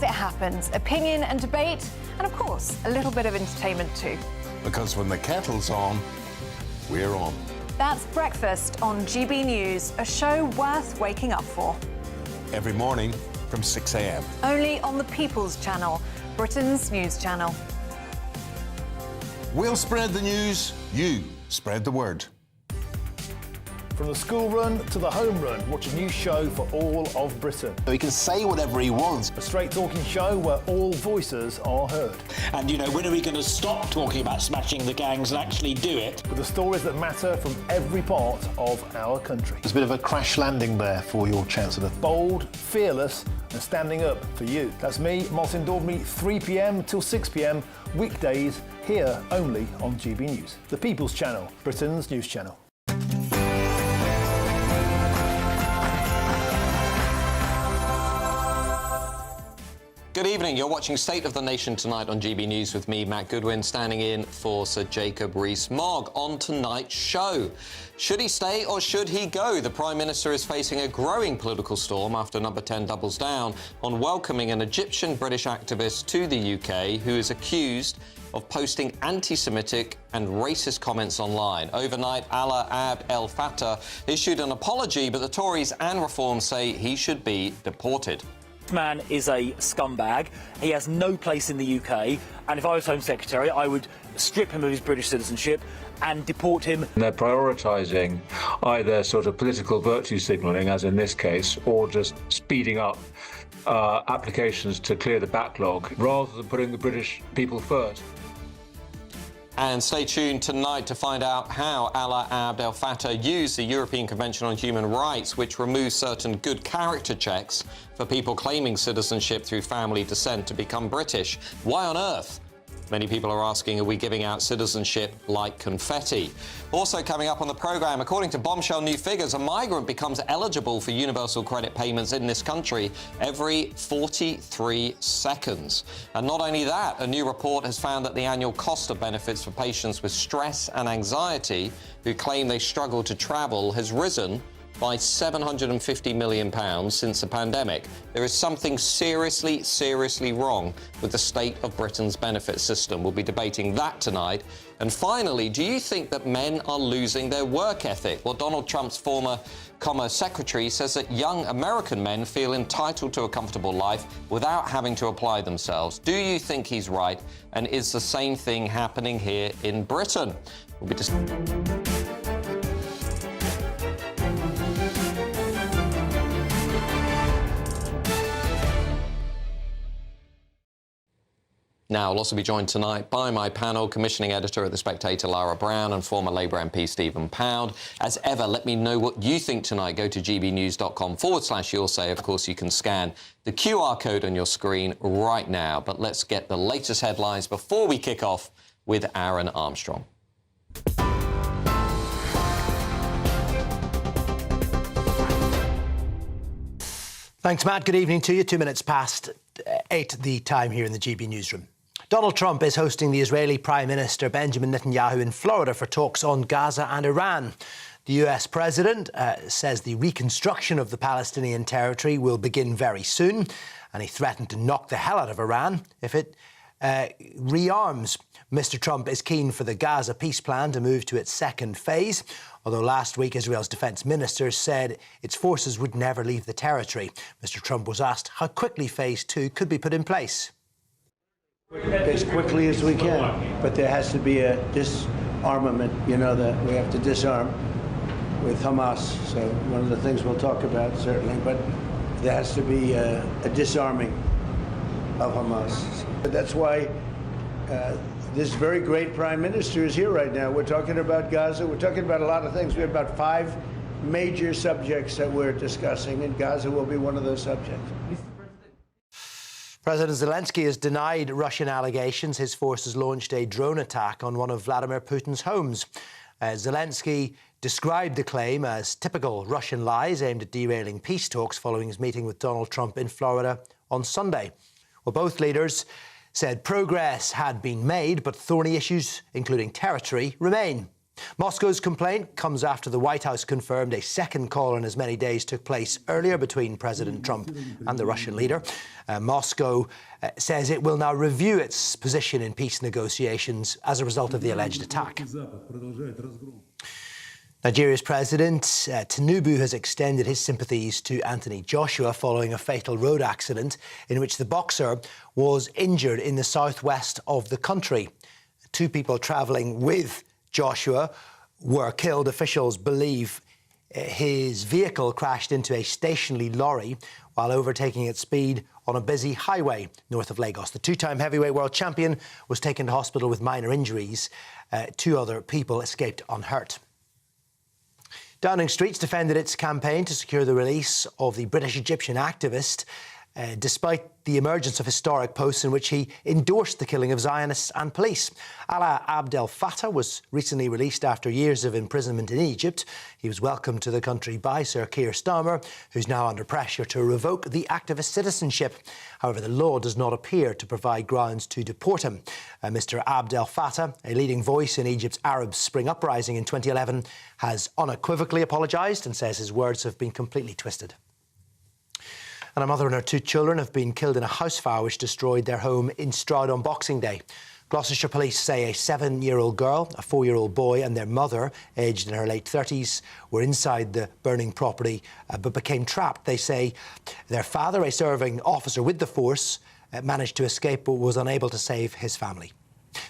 It happens, opinion and debate, and of course, a little bit of entertainment too. Because when the kettle's on, we're on. That's Breakfast on GB News, a show worth waking up for. Every morning from 6 a.m. Only on the People's Channel, Britain's news channel. We'll spread the news, you spread the word. From the school run to the home run, watch a new show for all of Britain. He can say whatever he wants. A straight-talking show where all voices are heard. And, you know, when are we going to stop talking about smashing the gangs and actually do it? With the stories that matter from every part of our country. There's a bit of a crash landing there for your Chancellor. Bold, fearless and standing up for you. That's me, Martin Daubney, 3 p.m. till 6 p.m, weekdays, here only on GB News. The People's Channel, Britain's news channel. Good evening. You're watching State of the Nation tonight on GB News with me, Matt Goodwin, standing in for Sir Jacob Rees-Mogg. On tonight's show, should he stay or should he go? The Prime Minister is facing a growing political storm after Number 10 doubles down on welcoming an Egyptian-British activist to the UK who is accused of posting anti-Semitic and racist comments online. Overnight, Alaa Abd El Fattah issued an apology, but the Tories and Reform say he should be deported. This man is a scumbag. He has no place in the UK. And if I was Home Secretary, I would strip him of his British citizenship and deport him. They're prioritising either sort of political virtue signalling, as in this case, or just speeding up applications to clear the backlog, rather than putting the British people first. And stay tuned tonight to find out how Alaa Abd El Fattah used the European Convention on Human Rights, which removes certain good character checks for people claiming citizenship through family descent to become British. Why on earth? Many people are asking, are we giving out citizenship like confetti? Also coming up on the programme, according to bombshell new figures, a migrant becomes eligible for universal credit payments in this country every 43 seconds. And not only that, a new report has found that the annual cost of benefits for patients with stress and anxiety who claim they struggle to travel has risen by £750 million since the pandemic. There is something seriously, seriously wrong with the state of Britain's benefit system. We'll be debating that tonight. And finally, do you think that men are losing their work ethic? Well, Donald Trump's former Commerce Secretary says that young American men feel entitled to a comfortable life without having to apply themselves. Do you think he's right? And is the same thing happening here in Britain? We'll be Now, I'll also be joined tonight by my panel, commissioning editor at The Spectator, Lara Brown, and former Labour MP, Stephen Pound. As ever, let me know what you think tonight. Go to gbnews.com/you'll say. Of course, you can scan the QR code on your screen right now. But let's get the latest headlines before we kick off with Aaron Armstrong. Thanks, Matt. Good evening to you. 2 minutes past 8 the time here in the GB newsroom. Donald Trump is hosting the Israeli Prime Minister Benjamin Netanyahu in Florida for talks on Gaza and Iran. The US president says the reconstruction of the Palestinian territory will begin very soon, and he threatened to knock the hell out of Iran if it rearms. Mr. Trump is keen for the Gaza peace plan to move to its second phase, although last week Israel's defence minister said its forces would never leave the territory. Mr. Trump was asked how quickly phase 2 could be put in place. As quickly as we can, but there has to be a disarmament, that we have to disarm with Hamas. So one of the things we'll talk about, certainly, but there has to be a disarming of Hamas. That's why this very great Prime Minister is here right now. We're talking about Gaza. We're talking about a lot of things. We have about 5 major subjects that we're discussing, and Gaza will be one of those subjects. President Zelensky has denied Russian allegations his forces launched a drone attack on one of Vladimir Putin's homes. Zelensky described the claim as typical Russian lies aimed at derailing peace talks following his meeting with Donald Trump in Florida on Sunday. Well, both leaders said progress had been made, but thorny issues, including territory, remain. Moscow's complaint comes after the White House confirmed a second call in as many days took place earlier between President Trump and the Russian leader. Moscow says it will now review its position in peace negotiations as a result of the alleged attack. Nigeria's President Tinubu has extended his sympathies to Anthony Joshua following a fatal road accident in which the boxer was injured in the southwest of the country. 2 people travelling with Joshua were killed. Officials believe his vehicle crashed into a stationary lorry while overtaking at speed on a busy highway north of Lagos. The 2-time heavyweight world champion was taken to hospital with minor injuries. 2 other people escaped unhurt. Downing Street's defended its campaign to secure the release of the British-Egyptian activist, despite the emergence of historic posts in which he endorsed the killing of Zionists and police. Alaa Abd El Fattah was recently released after years of imprisonment in Egypt. He was welcomed to the country by Sir Keir Starmer, who's now under pressure to revoke the activist's citizenship. However, the law does not appear to provide grounds to deport him. Mr Abd El Fattah, a leading voice in Egypt's Arab Spring uprising in 2011, has unequivocally apologised and says his words have been completely twisted. And a mother and her 2 children have been killed in a house fire which destroyed their home in Stroud on Boxing Day. Gloucestershire police say a 7-year-old girl, a 4-year-old boy and their mother, aged in her late 30s, were inside the burning property but became trapped. They say their father, a serving officer with the force, managed to escape but was unable to save his family.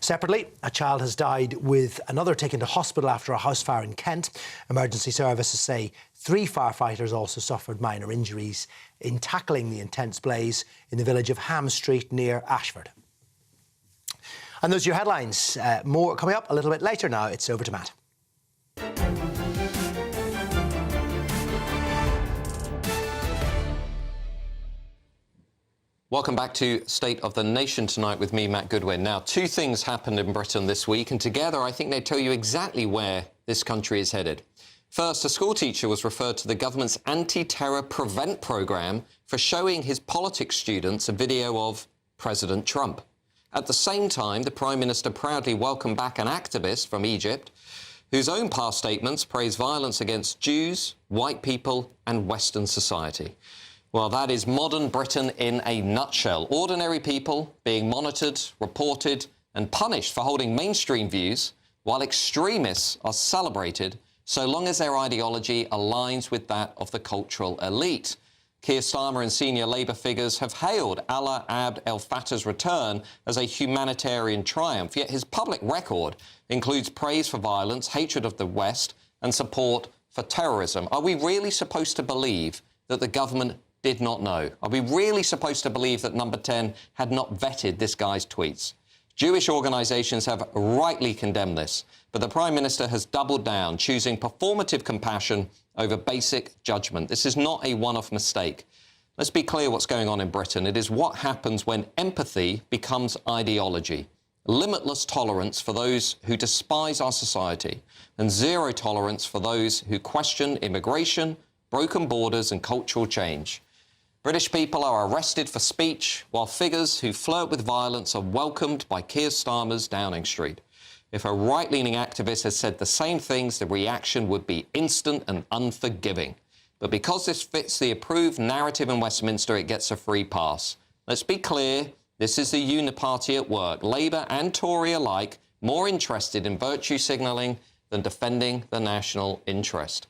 Separately, a child has died with another taken to hospital after a house fire in Kent. Emergency services say 3 firefighters also suffered minor injuries in tackling the intense blaze in the village of Ham Street near Ashford. And those are your headlines. More coming up a little bit later now. It's over to Matt. Welcome back to State of the Nation tonight with me, Matt Goodwin. Now, 2 things happened in Britain this week, and together I think they tell you exactly where this country is headed. First, a schoolteacher was referred to the government's anti-terror prevent programme for showing his politics students a video of President Trump. At the same time, the Prime Minister proudly welcomed back an activist from Egypt whose own past statements praised violence against Jews, white people and Western society. Well, that is modern Britain in a nutshell. Ordinary people being monitored, reported and punished for holding mainstream views, while extremists are celebrated so long as their ideology aligns with that of the cultural elite. Keir Starmer and senior Labour figures have hailed Alaa Abd El Fattah's return as a humanitarian triumph, yet his public record includes praise for violence, hatred of the West and support for terrorism. Are we really supposed to believe that the government did not know? Are we really supposed to believe that Number 10 had not vetted this guy's tweets? Jewish organisations have rightly condemned this, but the Prime Minister has doubled down, choosing performative compassion over basic judgment. This is not a one-off mistake. Let's be clear what's going on in Britain. It is what happens when empathy becomes ideology. Limitless tolerance for those who despise our society, and zero tolerance for those who question immigration, broken borders and cultural change. British people are arrested for speech, while figures who flirt with violence are welcomed by Keir Starmer's Downing Street. If a right-leaning activist has said the same things, the reaction would be instant and unforgiving. But because this fits the approved narrative in Westminster, it gets a free pass. Let's be clear, this is the uniparty at work, Labour and Tory alike, more interested in virtue signalling than defending the national interest.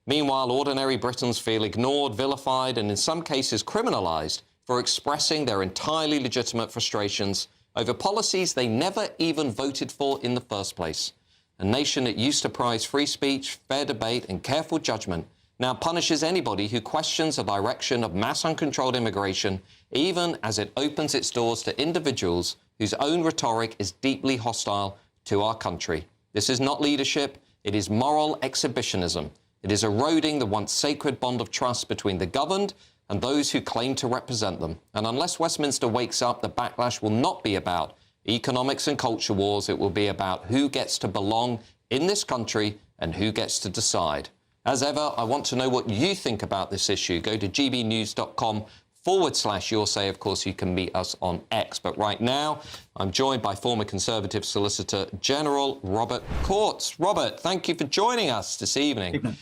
Meanwhile, ordinary Britons feel ignored, vilified and in some cases criminalised for expressing their entirely legitimate frustrations over policies they never even voted for in the first place. A nation that used to prize free speech, fair debate and careful judgment now punishes anybody who questions the direction of mass uncontrolled immigration, even as it opens its doors to individuals whose own rhetoric is deeply hostile to our country. This is not leadership, it is moral exhibitionism. It is eroding the once sacred bond of trust between the governed and those who claim to represent them. And unless Westminster wakes up, the backlash will not be about economics and culture wars. It will be about who gets to belong in this country and who gets to decide. As ever, I want to know what you think about this issue. Go to gbnews.com /Your Say. Of course, you can meet us on X. But right now, I'm joined by former Conservative Solicitor General Robert Courts. Robert, thank you for joining us this evening.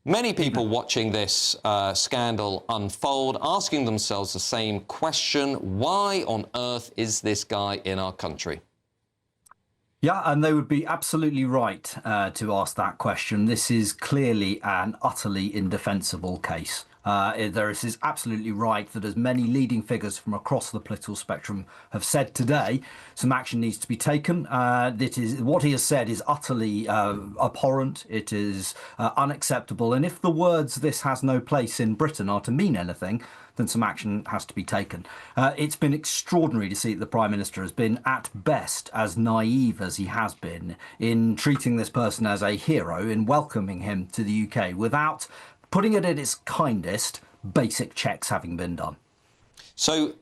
Many people watching this scandal unfold, asking themselves the same question: why on earth is this guy in our country? Yeah, and they would be absolutely right to ask that question. This is clearly an utterly indefensible case. This is absolutely right that, as many leading figures from across the political spectrum have said today, some action needs to be taken. What he has said is utterly abhorrent. It is unacceptable. And if the words "this has no place in Britain" are to mean anything, then some action has to be taken. It's been extraordinary to see that the Prime Minister has been, at best, as naive as he has been in treating this person as a hero, in welcoming him to the UK, without putting it at its kindest, basic checks having been done. So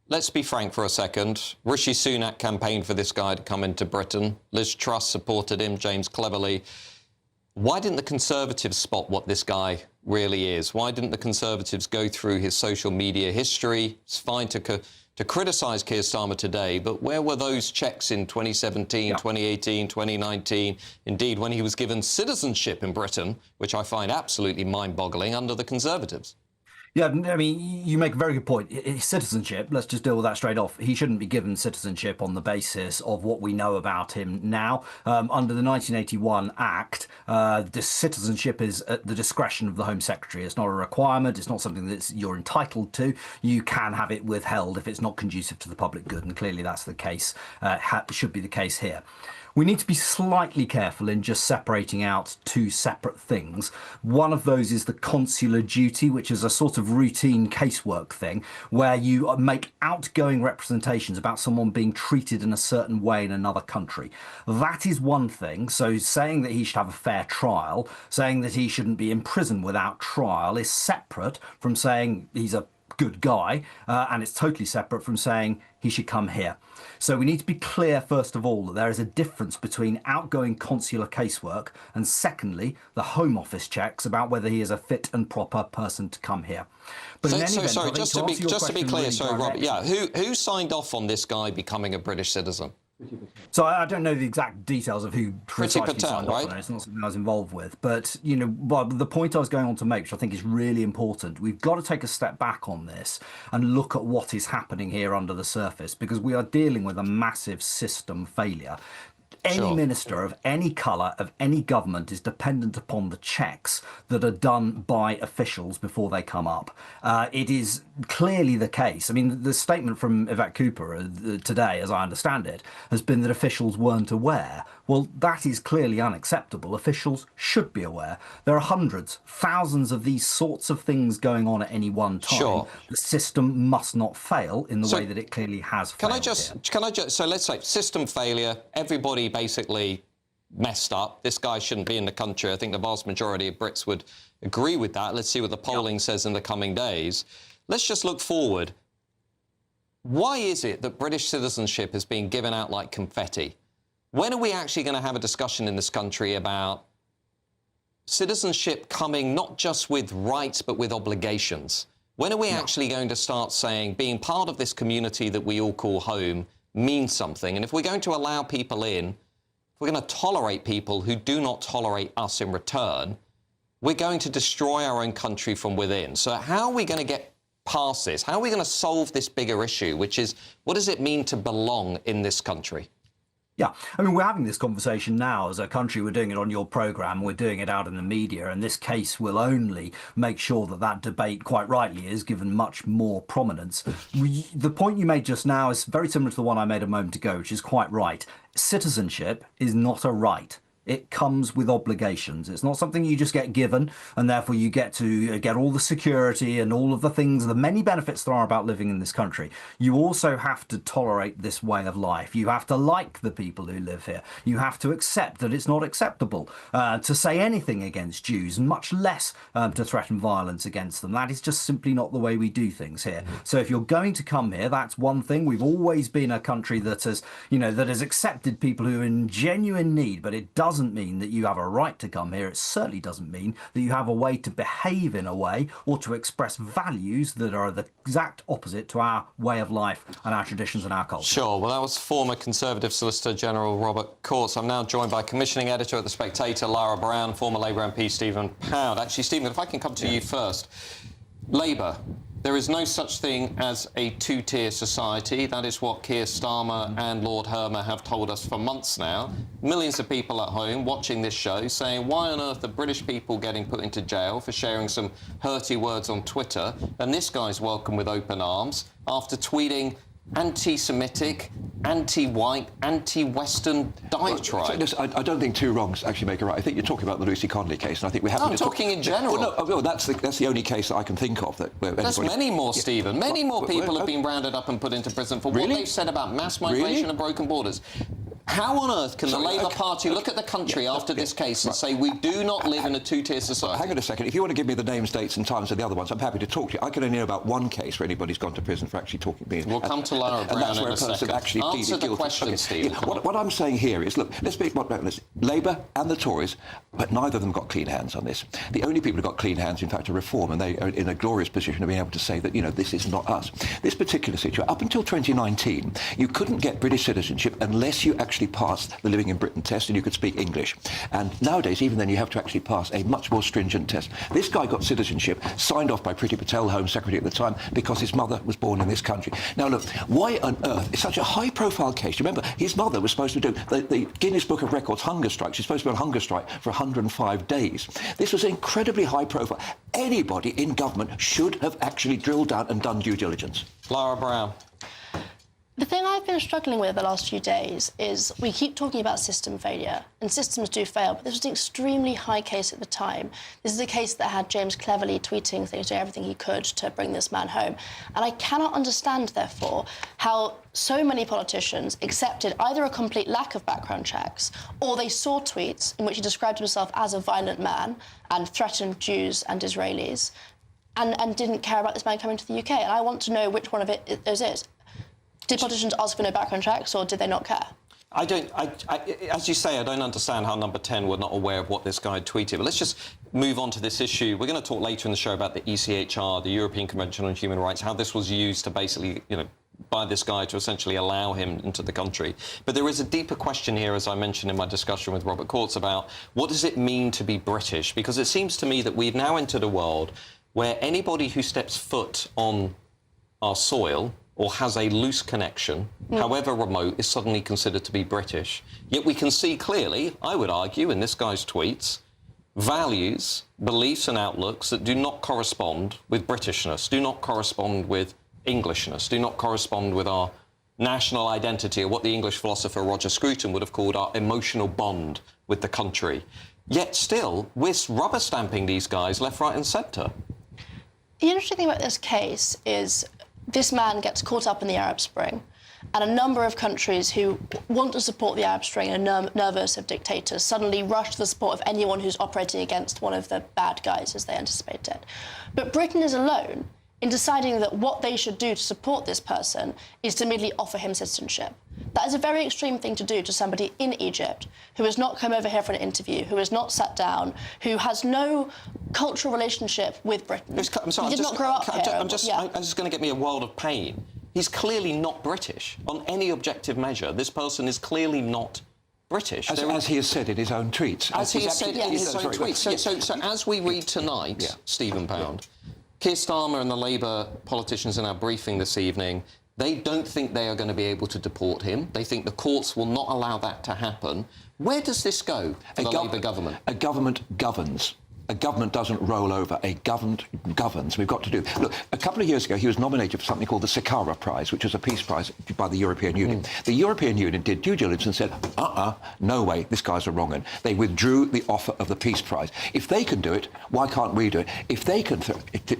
let's be frank for a second. Rishi Sunak campaigned for this guy to come into Britain. Liz Truss supported him, James Cleverly. Why didn't the Conservatives spot what this guy really is? Why didn't the Conservatives go through his social media history? It's fine to criticise Keir Starmer today, but where were those checks in 2017, 2018, 2019? Indeed, when he was given citizenship in Britain, which I find absolutely mind-boggling, under the Conservatives. Yeah, I mean, you make a very good point. Citizenship, let's just deal with that straight off. He shouldn't be given citizenship on the basis of what we know about him now. Under the 1981 Act, the citizenship is at the discretion of the Home Secretary. It's not a requirement. It's not something that you're entitled to. You can have it withheld if it's not conducive to the public good, and clearly that's the case, should be the case here. We need to be slightly careful in just separating out two separate things. One of those is the consular duty, which is a sort of routine casework thing, where you make outgoing representations about someone being treated in a certain way in another country. That is one thing. So saying that he should have a fair trial, saying that he shouldn't be imprisoned without trial, is separate from saying he's a good guy, and it's totally separate from saying he should come here. So we need to be clear, first of all, that there is a difference between outgoing consular casework and, secondly, the Home Office checks about whether he is a fit and proper person to come here. But sorry, just to be clear, sorry, Robert, who signed off on this guy becoming a British citizen? So I don't know the exact details of who precisely signed off on it. It's not something I was involved with. But, you know, the point I was going on to make, which I think is really important, we've got to take a step back on this and look at what is happening here under the surface, because we are dealing with a massive system failure. Any minister of any colour, of any government, is dependent upon the checks that are done by officials before they come up. It is clearly the case. I mean, the statement from Yvette Cooper today, as I understand it, has been that officials weren't aware. Well, that is clearly unacceptable. Officials should be aware. There are hundreds, thousands of these sorts of things going on at any one time. Sure. The system must not fail in the way that it clearly has failed. Can I just, so let's say system failure, everybody basically messed up. This guy shouldn't be in the country. I think the vast majority of Brits would agree with that. Let's see what the polling says in the coming days. Let's just look forward. Why is it that British citizenship is being given out like confetti? When are we actually going to have a discussion in this country about citizenship coming not just with rights but with obligations? When are we actually going to start saying being part of this community that we all call home means something? And if we're going to allow people in, if we're going to tolerate people who do not tolerate us in return, we're going to destroy our own country from within. So how are we going to get past this? How are we going to solve this bigger issue, which is, what does it mean to belong in this country? Yeah, I mean, we're having this conversation now as a country. We're doing it on your programme. We're doing it out in the media. And this case will only make sure that that debate, quite rightly, is given much more prominence. The point you made just now is very similar to the one I made a moment ago, which is quite right. Citizenship is not a right. It comes with obligations. It's not something you just get given, and therefore you get to get all the security and all of the things, the many benefits there are about living in this country. You also have to tolerate this way of life. You have to like the people who live here. You have to accept that it's not acceptable to say anything against Jews, much less to threaten violence against them. That is just simply not the way we do things here. So if you're going to come here, that's one thing. We've always been a country that has, that has accepted people who are in genuine need, but it does doesn't mean that you have a right to come here. It certainly doesn't mean that you have a way to behave in a way or to express values that are the exact opposite to our way of life and our traditions and our culture. Sure. Well, that was former Conservative Solicitor General Robert Courts. I'm now joined by commissioning editor at The Spectator, Lara Brown, former Labour MP Stephen Pound. Actually, Stephen, if I can come to you first. Labour. There is no such thing as a two-tier society. That is what Keir Starmer and Lord Hermer have told us for months now. Millions of people at home watching this show saying, why on earth are British people getting put into jail for sharing some hurty words on Twitter? And this guy's welcome with open arms after tweeting anti-Semitic, anti-white, anti-Western diatribe. I don't think two wrongs actually make a right. I think you're talking about the Lucy Connolly case, and I think we have to... I'm talking in general. Well, no, that's the only case that I can think of that... There's many more, Stephen. Many more people have been rounded up and put into prison for what they've said about mass migration and broken borders. How on earth can the Labour Party look at the country after this case and say we do not live in a two-tier society? Hang on a second. If you want to give me the names, dates and times of the other ones, I'm happy to talk to you. I can only know about one case where anybody's gone to prison for actually talking to me. We'll come to Lara Brown in a second. Answer the question, Stephen. What I'm saying here is, look, let's be Labour and the Tories, but neither of them got clean hands on this. The only people who got clean hands, in fact, are Reform, and they are in a glorious position of being able to say that, you know, this is not us. This particular situation, up until 2019, you couldn't get British citizenship unless you actually passed the Living in Britain test and you could speak English. And nowadays, even then, you have to actually pass a much more stringent test. This guy got citizenship, signed off by Priti Patel, Home Secretary at the time, because his mother was born in this country. Now, look, why on earth is such a high-profile case? Remember, his mother was supposed to do the Guinness Book of Records hunger strike. She's supposed to be on hunger strike for 105 days. This was incredibly high-profile. Anybody in government should have actually drilled down and done due diligence. Lara Brown. The thing I've been struggling with the last few days is we keep talking about system failure, and systems do fail, but this was an extremely high case at the time. This is a case that had James Cleverly tweeting things, doing everything he could to bring this man home. And I cannot understand, therefore, how so many politicians accepted either a complete lack of background checks or they saw tweets in which he described himself as a violent man and threatened Jews and Israelis and didn't care about this man coming to the UK. And I want to know which one of those is. Did politicians ask for no background checks, or did they not care? As you say, I don't understand how Number 10 were not aware of what this guy had tweeted. But let's just move on to this issue. We're going to talk later in the show about the ECHR, the European Convention on Human Rights, how this was used to basically, you know, by this guy to essentially allow him into the country. But there is a deeper question here, as I mentioned in my discussion with Robert Courts, about what does it mean to be British? Because it seems to me that we've now entered a world where anybody who steps foot on our soil or has a loose connection, however remote, is suddenly considered to be British. Yet we can see clearly, I would argue, in this guy's tweets, values, beliefs and outlooks that do not correspond with Britishness, do not correspond with Englishness, do not correspond with our national identity, or what the English philosopher Roger Scruton would have called our emotional bond with the country. Yet still, we're rubber stamping these guys left, right and centre. The interesting thing about this case is this man gets caught up in the Arab Spring, and a number of countries who want to support the Arab Spring and are nervous of dictators suddenly rush to the support of anyone who's operating against one of the bad guys, as they anticipated. But Britain is alone in deciding that what they should do to support this person is to immediately offer him citizenship. That is a very extreme thing to do to somebody in Egypt who has not come over here for an interview, who has not sat down, who has no cultural relationship with Britain. I'm sorry, he did not grow up here. I'm just going to get me a world of pain. He's clearly not British. On any objective measure, this person is clearly not British. As he has said in his own tweets. As he has said in his own tweets. So as we read tonight, Stephen Pound, Keir Starmer and the Labour politicians in our briefing this evening, they don't think they are going to be able to deport him. They think the courts will not allow that to happen. Where does this go for the Labour government? A government governs. A government doesn't roll over. A government governs. We've got to do... Look, a couple of years ago, he was nominated for something called the Sakharov Prize, which was a peace prize by the European Union. The European Union did due diligence and said, no way, this guy's a wrong one. They withdrew the offer of the peace prize. If they can do it, why can't we do it? If they can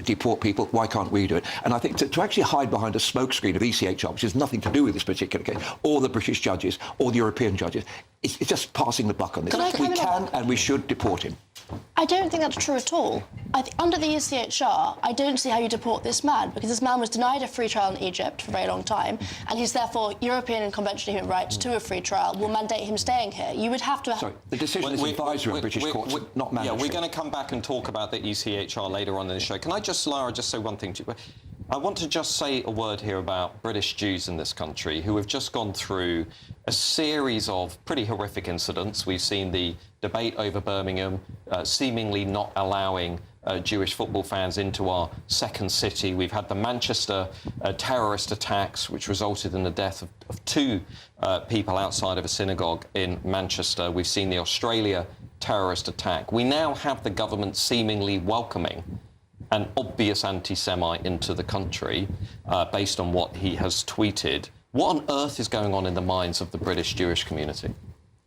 deport people, why can't we do it? And I think to actually hide behind a smokescreen of ECHR, which has nothing to do with this particular case, or the British judges, or the European judges, it's just passing the buck on this. We can and we should deport him. I don't think that's true at all. Under the ECHR, I don't see how you deport this man, because this man was denied a free trial in Egypt for a very long time, and he's therefore European and Convention on Human Rights to a free trial will mandate him staying here. You would have to... Sorry, the decision is advisory on British courts, not mandatory. Yeah, we're going to come back and talk about the ECHR later on in the show. Can I just, Lara, just say one thing to you? I want to just say a word here about British Jews in this country who have just gone through a series of pretty horrific incidents. We've seen the debate over Birmingham, seemingly not allowing Jewish football fans into our second city. We've had the Manchester terrorist attacks, which resulted in the death of two people outside of a synagogue in Manchester. We've seen the Australia terrorist attack. We now have the government seemingly welcoming an obvious anti-Semite into the country based on what he has tweeted. What on earth is going on in the minds of the British Jewish community?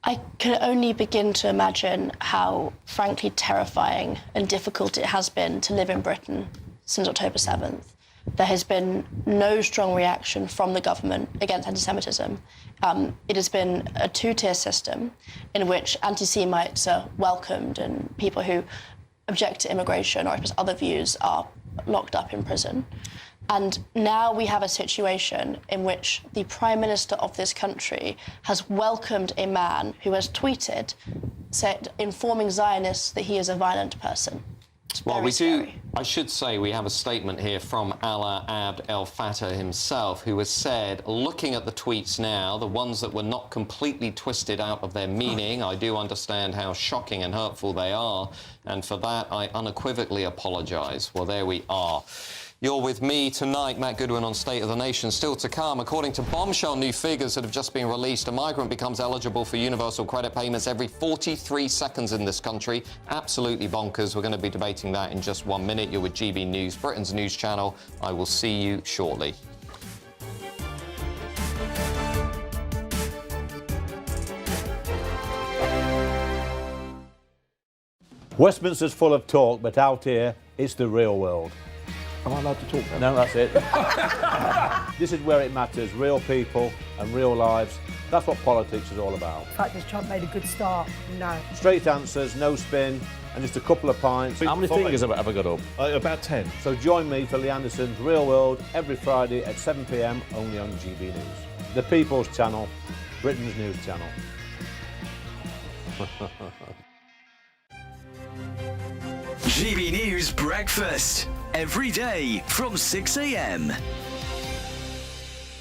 I can only begin to imagine how, frankly, terrifying and difficult it has been to live in Britain since October 7th. There has been no strong reaction from the government against anti-Semitism. It has been a two-tier system in which anti-Semites are welcomed and people who object to immigration or express other views are locked up in prison. And now we have a situation in which the Prime Minister of this country has welcomed a man who has tweeted, informing Zionists that he is a violent person. Well, I should say we have a statement here from Alaa Abd El Fattah himself, who has said, looking at the tweets now, the ones that were not completely twisted out of their meaning, I do understand how shocking and hurtful they are, and for that I unequivocally apologise. Well, there we are. You're with me tonight, Matt Goodwin, on State of the Nation. Still to come, according to bombshell new figures that have just been released, a migrant becomes eligible for universal credit payments every 43 seconds in this country. Absolutely bonkers. We're going to be debating that in just 1 minute. You're with GB News, Britain's news channel. I will see you shortly. Westminster's full of talk, but out here, it's the real world. Am I allowed to talk then? No, that's it. This is where it matters, real people and real lives. That's what politics is all about. In fact, has Trump made a good start? No. Straight answers, no spin, and just a couple of pints. How many fingers have I got up? About 10. So join me for Lee Anderson's Real World every Friday at 7 p.m, only on GB News. The People's Channel, Britain's news channel. GB News Breakfast, every day from 6 a.m.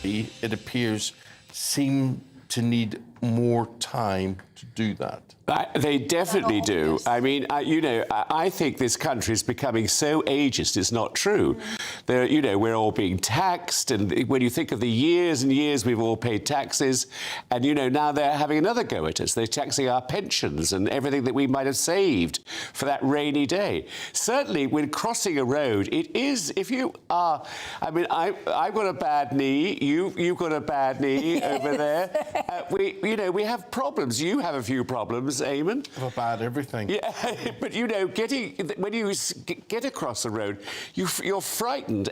It appears seem to need more time to do that. They definitely do. I mean, I think this country is becoming so ageist, it's not true. We're all being taxed, and when you think of the years and years we've all paid taxes, and, now they're having another go at us. They're taxing our pensions and everything that we might have saved for that rainy day. Certainly, when crossing a road, it is, if you are, I've got a bad knee, you've got a bad knee over there. We have problems. You have a few problems, Eamon. About everything. Yeah, but when you get across the road, you're frightened.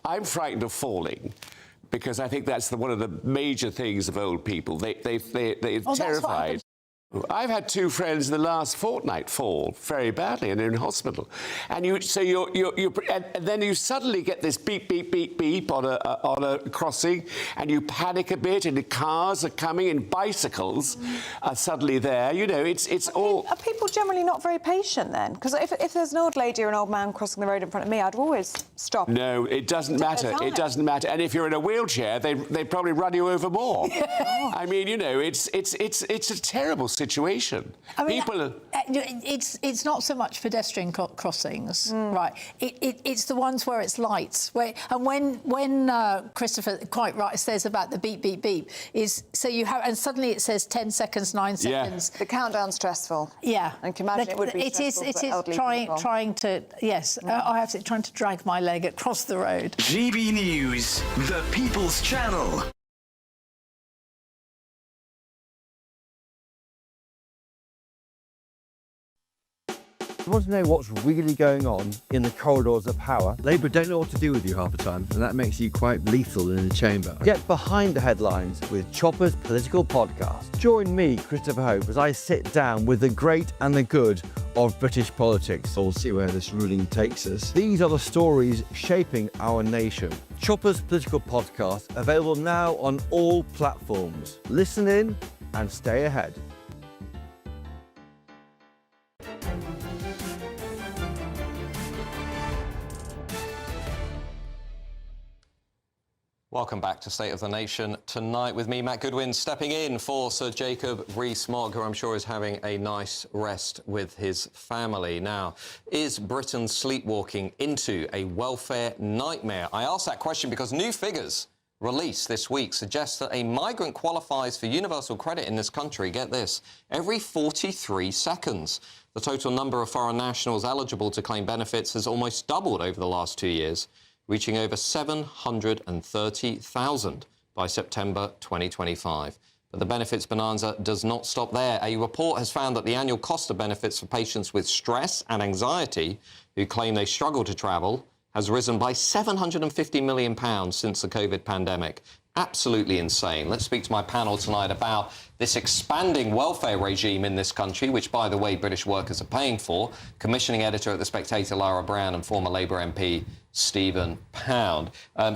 I'm frightened of falling, because I think that's one of the major things of old people. They're terrified. I've had two friends in the last fortnight fall very badly and they're in hospital. And then you suddenly get this beep, beep, beep, beep on a crossing, and you panic a bit, and the cars are coming, and bicycles are suddenly there. It's all... Are people generally not very patient then? Because if there's an old lady or an old man crossing the road in front of me, I'd always stop. No, it doesn't matter. It doesn't matter. And if you're in a wheelchair, they probably run you over more. I mean, it's a terrible situation. It's not so much pedestrian crossings, right? It's the ones where it's lights. When Christopher quite right says about the beep beep beep and suddenly it says 10 seconds, 9 seconds. The countdown's stressful. Yeah, and can imagine it would be stressful for elderly people. trying to drag my leg across the road. GB News, the People's Channel. You want to know what's really going on in the corridors of power? Labour don't know what to do with you half the time, and that makes you quite lethal in the chamber. Get behind the headlines with Chopper's Political Podcast. Join me, Christopher Hope, as I sit down with the great and the good of British politics. We'll see where this ruling takes us. These are the stories shaping our nation. Chopper's Political Podcast, available now on all platforms. Listen in and stay ahead. Welcome back to State of the Nation. Tonight with me, Matt Goodwin, stepping in for Sir Jacob Rees-Mogg, who I'm sure is having a nice rest with his family. Now, is Britain sleepwalking into a welfare nightmare? I ask that question because new figures released this week suggest that a migrant qualifies for universal credit in this country, get this, every 43 seconds. The total number of foreign nationals eligible to claim benefits has almost doubled over the last 2 years, reaching over 730,000 by September 2025. But the benefits bonanza does not stop there. A report has found that the annual cost of benefits for patients with stress and anxiety who claim they struggle to travel has risen by £750 million since the COVID pandemic. Absolutely insane. Let's speak to my panel tonight about this expanding welfare regime in this country, which, by the way, British workers are paying for. Commissioning editor at The Spectator, Lara Brown, and former Labour MP, Stephen Pound.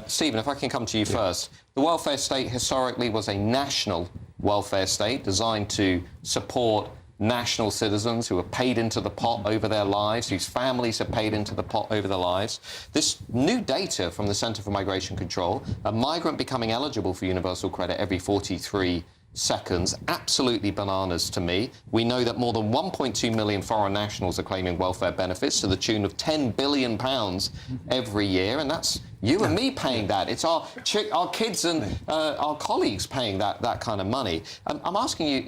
Stephen, if I can come to you first. The welfare state historically was a national welfare state designed to support national citizens who are paid into the pot over their lives, whose families are paid into the pot over their lives. This new data from the Centre for Migration Control, a migrant becoming eligible for universal credit every 43 seconds, absolutely bananas to me. We know that more than 1.2 million foreign nationals are claiming welfare benefits to the tune of £10 billion every year, and that's you and me paying that. It's our kids and our colleagues paying that kind of money. I'm asking you,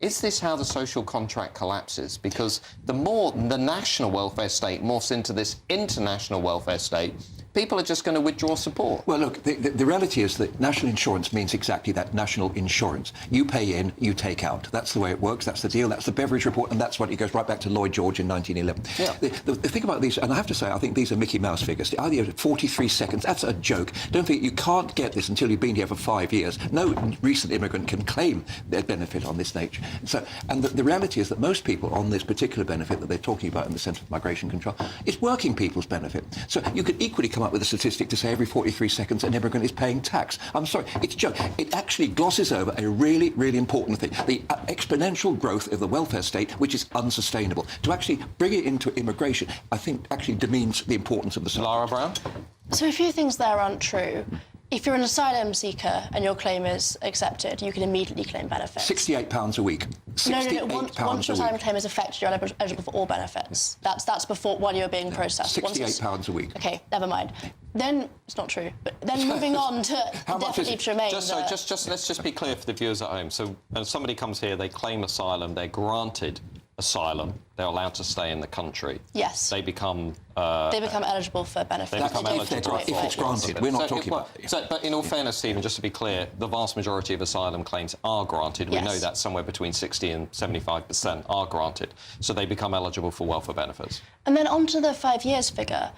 is this how the social contract collapses? Because the more the national welfare state morphs into this international welfare state, people are just going to withdraw support. Well, look, the reality is that national insurance means exactly that, national insurance. You pay in, you take out. That's the way it works. That's the deal. That's the Beveridge Report, and that's what it goes right back to Lloyd George in 1911. Yeah. The thing about these, and I have to say, I think these are Mickey Mouse figures. The idea of 43 seconds, that's a joke. Don't forget, you can't get this until you've been here for 5 years. No recent immigrant can claim their benefit on this nature. So, and the reality is that most people on this particular benefit that they're talking about in the Centre for Migration Control is working people's benefit. So you could equally come up with a statistic to say every 43 seconds an immigrant is paying tax. I'm sorry, it's a joke. It actually glosses over a really, really important thing, the exponential growth of the welfare state, which is unsustainable. To actually bring it into immigration, I think actually demeans the importance of the state. Lara Brown? So a few things there aren't true. If you're an asylum seeker and your claim is accepted, you can immediately claim benefits. £68 a week. No. Once your asylum claim is effected, you're eligible for all benefits. That's before while you're being processed. £68 a week. OK, never mind. Then it's not true. But then moving on to indefinite leave to remain. Let's just be clear for the viewers at home. So when somebody comes here, they claim asylum, they're granted asylum, they're allowed to stay in the country. Yes. They become eligible for benefits. If it's granted, we're not talking about it. But in all fairness, Stephen, just to be clear, the vast majority of asylum claims are granted. Yes. We know that somewhere between 60 and 75% are granted. So they become eligible for welfare benefits. And then on to the 5 years figure.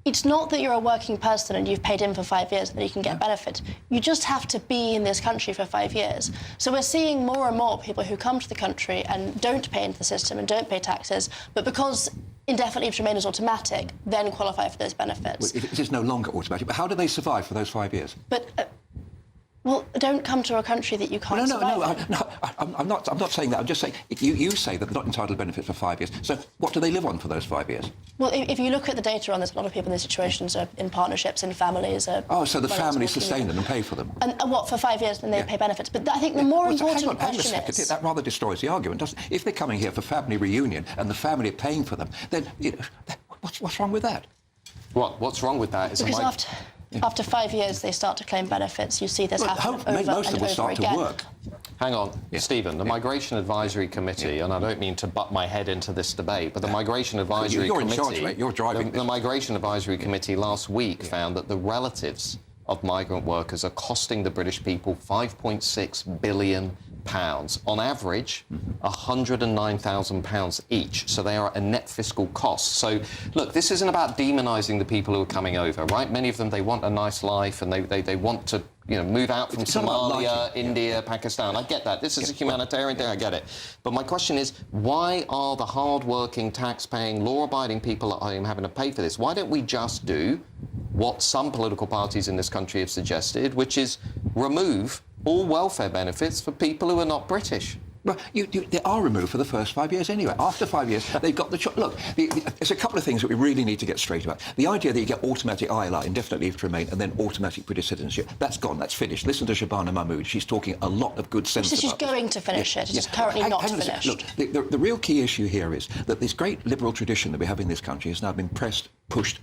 It's not that you're a working person and you've paid in for 5 years and you can get benefits. You just have to be in this country for 5 years. So we're seeing more and more people who come to the country and don't pay into the system and don't pay taxes, but because indefinite leave to remain is automatic, then qualify for those benefits. Well, it is no longer automatic, but how do they survive for those 5 years? But well, don't come to a country that you can't survive in. I'm not saying that. I'm just saying you say that they're not entitled to benefits for 5 years. So what do they live on for those 5 years? Well, if you look at the data on this, a lot of people in these situations are in partnerships, in families. So the families sustain them and pay for them. And what, for 5 years, then they pay benefits? But I think the more important question is... That rather destroys the argument, doesn't it? If they're coming here for family reunion and the family are paying for them, then what's wrong with that? What's wrong with that? Because after 5 years, they start to claim benefits. You see this happen over and over again. Most of them will start to work. Hang on, Stephen, the Migration Advisory Committee, and I don't mean to butt my head into this debate, but the Migration Advisory Committee... You're in charge, mate. You're driving the Migration Advisory Committee last week found that the relatives of migrant workers are costing the British people £5.6 billion. On average, £109,000 each. So they are a net fiscal cost. So, look, this isn't about demonising the people who are coming over, right? Many of them, they want a nice life and they want to, move out from Somalia, India, Pakistan. I get that. This is a humanitarian thing. I get it. But my question is, why are the hard-working, tax-paying, law-abiding people at home having to pay for this? Why don't we just do what some political parties in this country have suggested, which is remove all welfare benefits for people who are not British? Well, they are removed for the first 5 years anyway. After 5 years, they've got the choice. Look, there's a couple of things that we really need to get straight about. The idea that you get automatic ILR, indefinite leave to remain, and then automatic British citizenship, that's gone, that's finished. Listen to Shabana Mahmood. She's talking a lot of good sense about She's going to finish it. It's currently not finished. Look, the real key issue here is that this great liberal tradition that we have in this country has now been pushed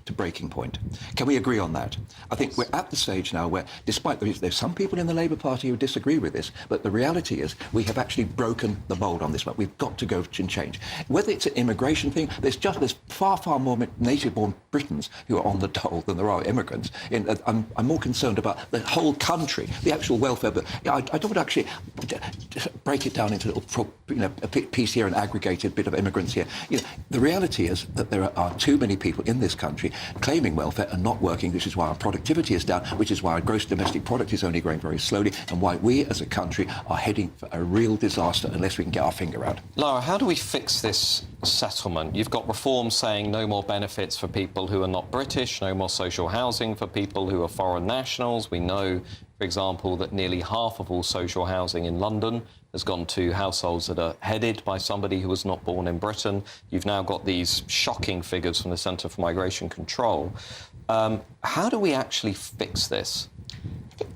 to breaking point. Can we agree on that? I think we're at the stage now where, despite there's some people in the Labour Party who disagree with this, but the reality is we have actually broken the mould on this one. We've got to go and change. Whether it's an immigration thing, there's far, far more native-born Britons who are on the dole than there are immigrants. I'm more concerned about the whole country, the actual welfare. But I don't want to actually break it down into little, a piece here, an aggregated bit of immigrants here. The reality is that there are too many people in this country claiming welfare and not working, which is why our productivity is down, which is why our gross domestic product is only growing very slowly, and why we as a country are heading for a real disaster unless we can get our finger out. Laura, how do we fix this settlement? You've got reform saying no more benefits for people who are not British, no more social housing for people who are foreign nationals. We know, for example, that nearly half of all social housing in London has gone to households that are headed by somebody who was not born in Britain. You've now got these shocking figures from the Centre for Migration Control. How do we actually fix this?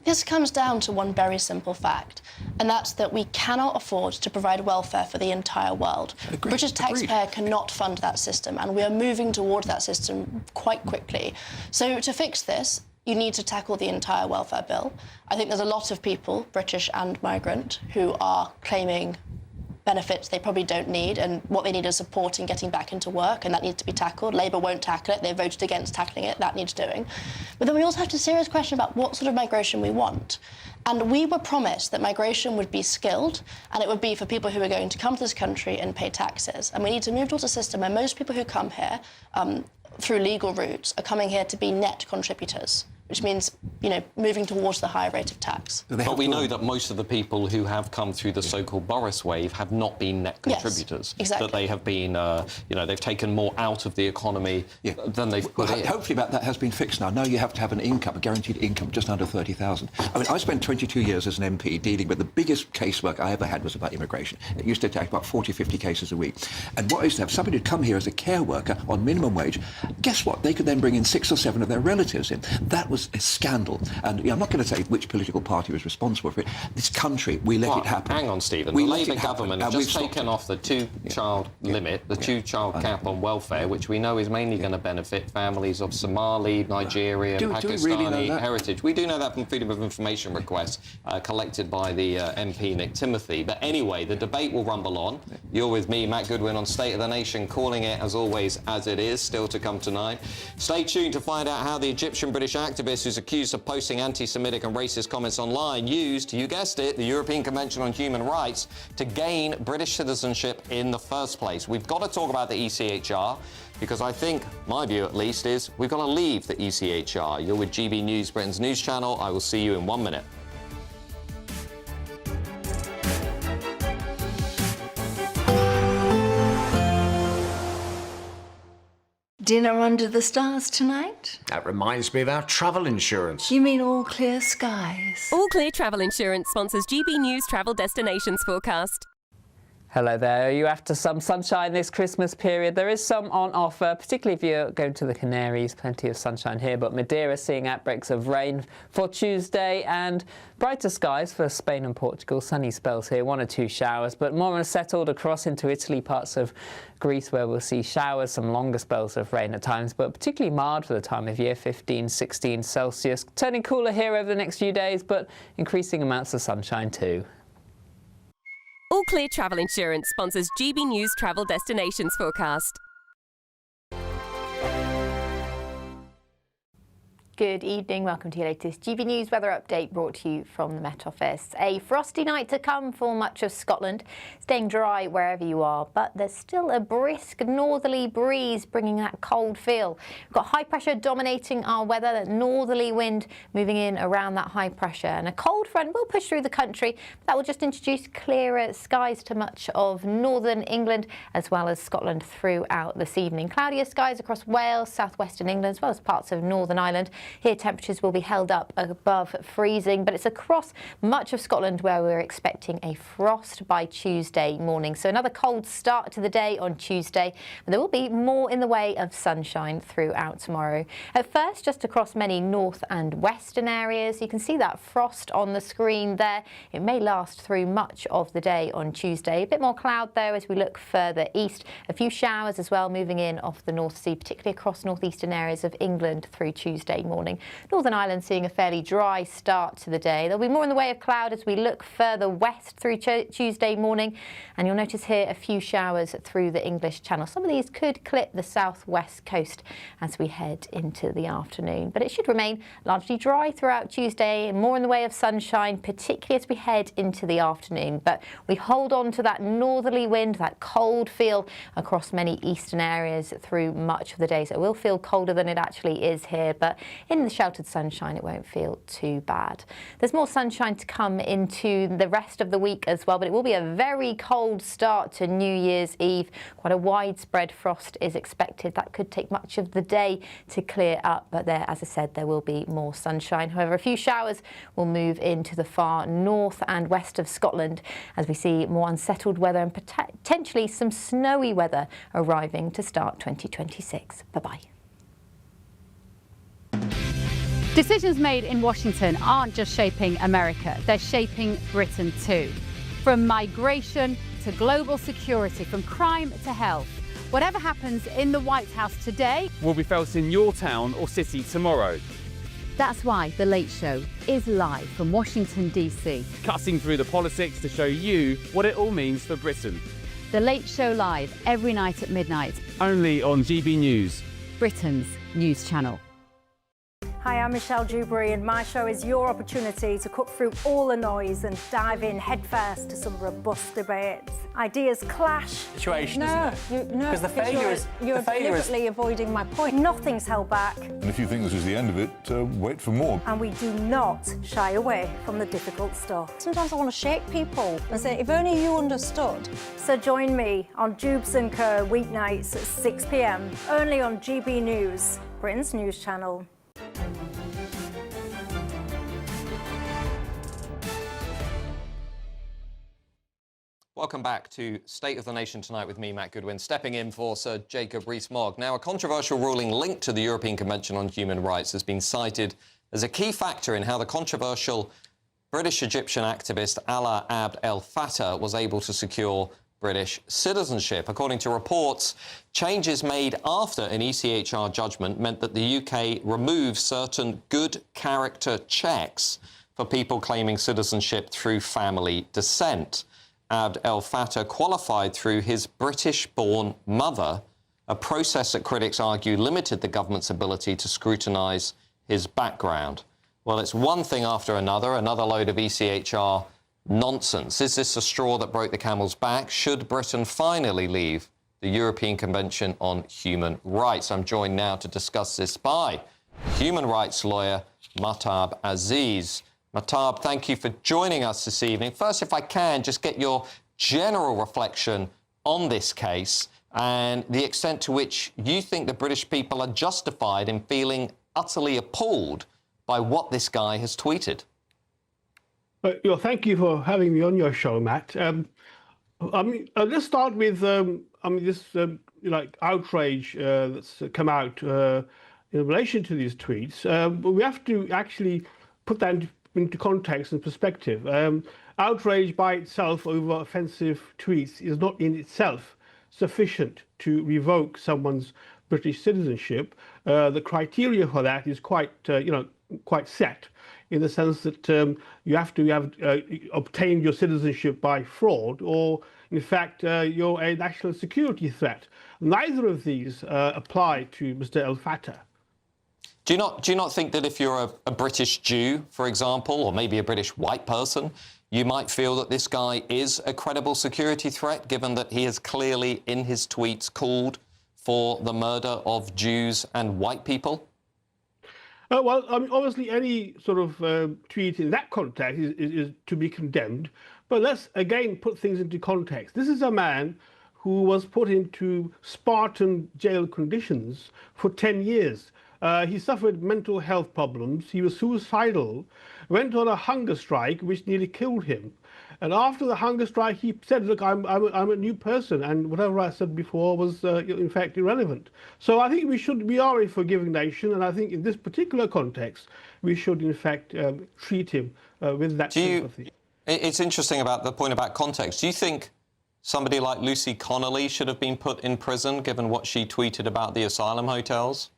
This comes down to one very simple fact, and that's that we cannot afford to provide welfare for the entire world. British taxpayer cannot fund that system, and we are moving towards that system quite quickly. So to fix this, you need to tackle the entire welfare bill. I think there's a lot of people, British and migrant, who are claiming benefits they probably don't need, and what they need is support in getting back into work, and that needs to be tackled. Labour won't tackle it. They voted against tackling it. That needs doing. But then we also have a serious question about what sort of migration we want. And we were promised that migration would be skilled, and it would be for people who are going to come to this country and pay taxes. And we need to move towards a system where most people who come here through legal routes are coming here to be net contributors, which means, moving towards the higher rate of tax. But we know that most of the people who have come through the so-called Boris wave have not been net contributors. Yes, exactly. That they have been, they've taken more out of the economy than they've put in. Hopefully that has been fixed now. Now you have to have an income, a guaranteed income, just under 30,000. I mean, I spent 22 years as an MP dealing with the biggest casework I ever had was about immigration. It used to take about 40, 50 cases a week. And what I used to have, somebody who'd come here as a care worker on minimum wage, guess what? They could then bring in 6 or 7 of their relatives in. That was a scandal. And I'm not going to say which political party was responsible for it. This country, we let it happen. Hang on, Stephen. The Labour government have just taken off the two-child limit, the two-child cap on welfare, which we know is mainly going to benefit families of Somali, Nigerian, Pakistani heritage. We do know that from Freedom of Information requests collected by the MP Nick Timothy. But anyway, the debate will rumble on. You're with me, Matt Goodwin, on State of the Nation, calling it, as always, as it is, still to come tonight. Stay tuned to find out how the Egyptian-British activist who's accused of posting anti-Semitic and racist comments online used, you guessed it, the European Convention on Human Rights to gain British citizenship in the first place. We've got to talk about the ECHR, because I think, my view at least, is we've got to leave the ECHR. You're with GB News, Britain's news channel. I will see you in 1 minute. Dinner under the stars tonight? That reminds me of our travel insurance. You mean All Clear Skies? All Clear Travel Insurance sponsors GB News Travel Destinations Forecast. Hello there. Are you after some sunshine this Christmas period? There is some on offer, particularly if you're going to the Canaries. Plenty of sunshine here, but Madeira seeing outbreaks of rain for Tuesday and brighter skies for Spain and Portugal. Sunny spells here, 1 or 2 showers, but more settled across into Italy, parts of Greece where we'll see showers, some longer spells of rain at times, but particularly mild for the time of year, 15, 16 Celsius. Turning cooler here over the next few days, but increasing amounts of sunshine too. All Clear Travel Insurance sponsors GB News Travel Destinations Forecast. Good evening, welcome to your latest GB News weather update brought to you from the Met Office. A frosty night to come for much of Scotland, staying dry wherever you are, but there's still a brisk northerly breeze bringing that cold feel. We've got high pressure dominating our weather, that northerly wind moving in around that high pressure, and a cold front will push through the country. That will just introduce clearer skies to much of northern England as well as Scotland throughout this evening. Cloudier skies across Wales, southwestern England as well as parts of Northern Ireland. Here temperatures will be held up above freezing, but it's across much of Scotland where we're expecting a frost by Tuesday morning. So another cold start to the day on Tuesday, but there will be more in the way of sunshine throughout tomorrow. At first, just across many north and western areas, you can see that frost on the screen there. It may last through much of the day on Tuesday. A bit more cloud though as we look further east. A few showers as well moving in off the North Sea, particularly across northeastern areas of England through Tuesday morning. Northern Ireland seeing a fairly dry start to the day. There'll be more in the way of cloud as we look further west through Tuesday morning, and you'll notice here a few showers through the English Channel. Some of these could clip the southwest coast as we head into the afternoon, but it should remain largely dry throughout Tuesday and more in the way of sunshine, particularly as we head into the afternoon. But we hold on to that northerly wind, that cold feel across many eastern areas through much of the day. So it will feel colder than it actually is here, but in the sheltered sunshine it won't feel too bad. There's more sunshine to come into the rest of the week as well, but it will be a very cold start to New Year's Eve. Quite a widespread frost is expected. That could take much of the day to clear up, but there, as I said, there will be more sunshine. However, a few showers will move into the far north and west of Scotland as we see more unsettled weather and potentially some snowy weather arriving to start 2026. Bye-bye. Decisions made in Washington aren't just shaping America, they're shaping Britain too. From migration to global security, from crime to health. Whatever happens in the White House today will be felt in your town or city tomorrow. That's why The Late Show is live from Washington, D.C. Cutting through the politics to show you what it all means for Britain. The Late Show live every night at midnight. Only on GB News, Britain's news channel. Hi, I'm Michelle Dewberry, and my show is your opportunity to cut through all the noise and dive in headfirst to some robust debates. Ideas clash. Situation, no, isn't it? No, because the failure is you're deliberately avoiding my point. Nothing's held back. And if you think this is the end of it, wait for more. And we do not shy away from the difficult stuff. Sometimes I want to shake people and say, if only you understood. So join me on Jubes & Co weeknights at 6 p.m. only on GB News, Britain's news channel. Welcome back to State of the Nation Tonight with me, Matt Goodwin, stepping in for Sir Jacob Rees-Mogg. Now, a controversial ruling linked to the European Convention on Human Rights has been cited as a key factor in how the controversial British-Egyptian activist Alaa Abd El Fattah was able to secure British citizenship. According to reports, changes made after an ECHR judgment meant that the UK removed certain good character checks for people claiming citizenship through family descent. Abd El Fattah qualified through his British-born mother, a process that critics argue limited the government's ability to scrutinise his background. Well, it's one thing after another load of ECHR nonsense. Is this a straw that broke the camel's back? Should Britain finally leave the European Convention on Human Rights? I'm joined now to discuss this by human rights lawyer Mahtab Aziz. Mahtab, thank you for joining us this evening. First, if I can, just get your general reflection on this case and the extent to which you think the British people are justified in feeling utterly appalled by what this guy has tweeted. Thank you for having me on your show, Matt. Let's start with this outrage that's come out in relation to these tweets. But we have to actually put that into context and perspective. Outrage by itself over offensive tweets is not in itself sufficient to revoke someone's British citizenship. The criteria for that is quite set, in the sense that you have to have obtained your citizenship by fraud, or in fact you're a national security threat. Neither of these apply to Mr. El Fattah. Do you not think that if you're a British Jew, for example, or maybe a British white person, you might feel that this guy is a credible security threat, given that he has clearly, in his tweets, called for the murder of Jews and white people? Well, I mean, obviously, any sort of tweet in that context is to be condemned. But let's, again, put things into context. This is a man who was put into Spartan jail conditions for 10 years. He suffered mental health problems. He was suicidal, went on a hunger strike, which nearly killed him. And after the hunger strike, he said, look, I'm a new person, and whatever I said before was, in fact, irrelevant. So I think we are a forgiving nation, and I think in this particular context, we should, in fact, treat him with that sympathy. It's interesting about the point about context. Do you think somebody like Lucy Connolly should have been put in prison, given what she tweeted about the asylum hotels?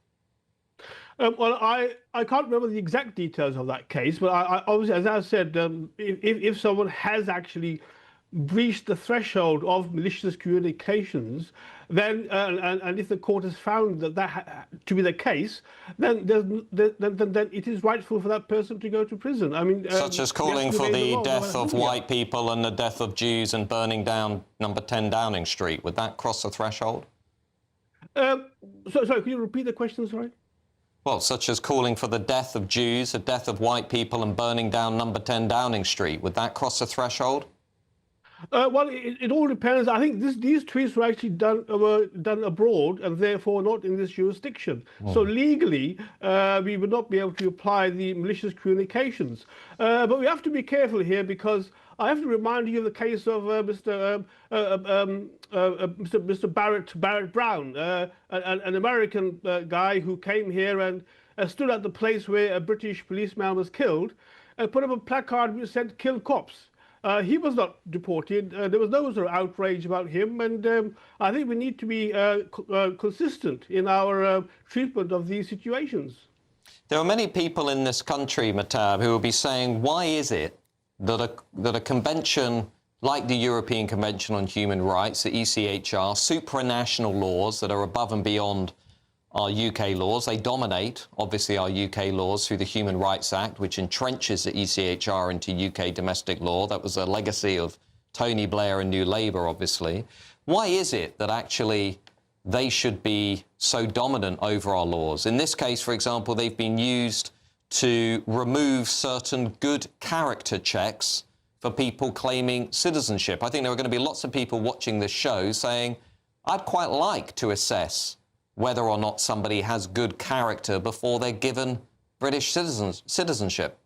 Well, I can't remember the exact details of that case, but I obviously, as I said, if someone has actually breached the threshold of malicious communications, then and if the court has found that to be the case, then it is rightful for that person to go to prison. I mean, such as calling for the death of white people and the death of Jews and burning down number 10 Downing Street. Would that cross the threshold? Sorry, can you repeat the question? Sorry. Well, such as calling for the death of Jews, the death of white people and burning down number 10 Downing Street. Would that cross the threshold? Well, it all depends. I think these tweets were actually done abroad and therefore not in this jurisdiction. So legally, we would not be able to apply the malicious communications. But we have to be careful here, because I have to remind you of the case of Mr. Barrett Brown, an American guy who came here and stood at the place where a British policeman was killed and put up a placard which said "Kill cops." He was not deported. There was no sort of outrage about him, and I think we need to be consistent in our treatment of these situations. There are many people in this country, Mahtab, who will be saying, why is it that a convention like the European Convention on Human Rights, the ECHR, supranational laws that are above and beyond our UK laws, they dominate, obviously, our UK laws through the Human Rights Act, which entrenches the ECHR into UK domestic law. That was a legacy of Tony Blair and New Labour, obviously. Why is it that actually they should be so dominant over our laws? In this case, for example, they've been used to remove certain good character checks for people claiming citizenship. I think there are going to be lots of people watching this show saying, I'd quite like to assess whether or not somebody has good character before they're given British citizenship.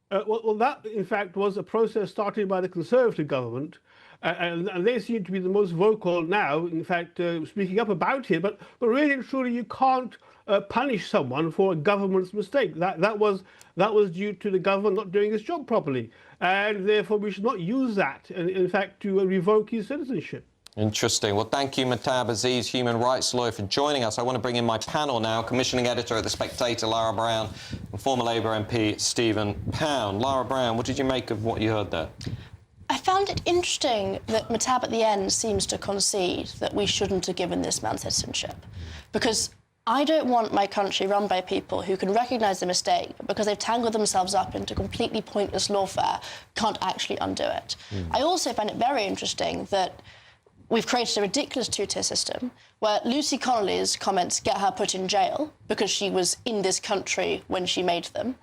Well, that, in fact, was a process started by the Conservative government, and they seem to be the most vocal now, in fact, speaking up about it. But really and truly, you can't punish someone for a government's mistake. That was due to the government not doing its job properly, and therefore we should not use that, in fact, to revoke his citizenship. Interesting. Well, thank you, Mahtab Aziz, human rights lawyer, for joining us. I want to bring in my panel now, commissioning editor at The Spectator, Lara Brown, and former Labour MP, Stephen Pound. Lara Brown, what did you make of what you heard there? I found it interesting that Mahtab at the end seems to concede that we shouldn't have given this man citizenship, because I don't want my country run by people who can recognise the mistake, but because they've tangled themselves up into completely pointless lawfare, can't actually undo it. I also find it very interesting that we've created a ridiculous two-tier system where Lucy Connolly's comments get her put in jail because she was in this country when she made them,